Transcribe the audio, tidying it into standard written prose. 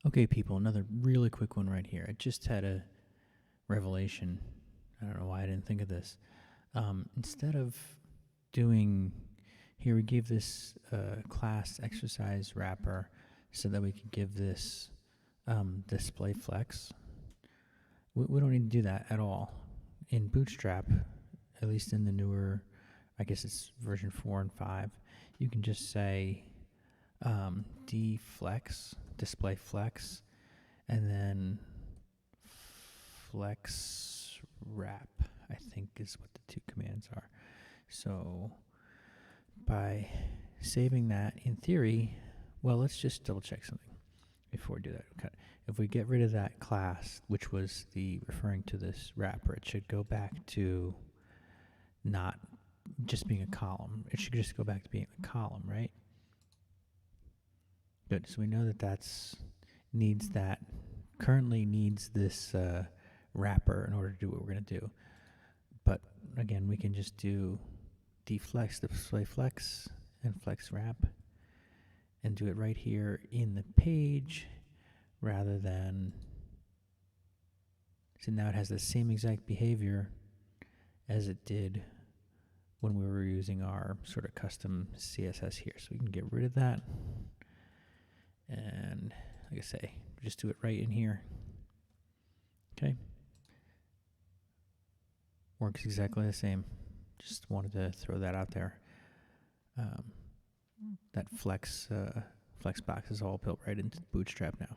Okay, people, another really quick one right here. I just had a revelation. I don't know why I didn't think of this. Instead of doing, here we gave this class exercise wrapper so that we could give this display flex. We don't need to do that at all. In Bootstrap, at least in the newer, I guess it's version 4 and 5, you can just say dflex, display flex, and then flex wrap, I think is what the two commands are. So by saving that, in theory, well, let's just double check something before we do that. Okay. If we get rid of that class, which was the referring to this wrapper, it should go back to not just being a column. It should just go back to being a column, right? Good. So we know that currently needs this wrapper in order to do what we're going to do. But again, we can just do deflex, display flex, and flex wrap, and do it right here in the page rather than, so now it has the same exact behavior as it did when we were using our sort of custom CSS here. So we can get rid of that. And like I say, just do it right in here. Okay. Works exactly the same. Just wanted to throw that out there. That flex box is all built right into Bootstrap now.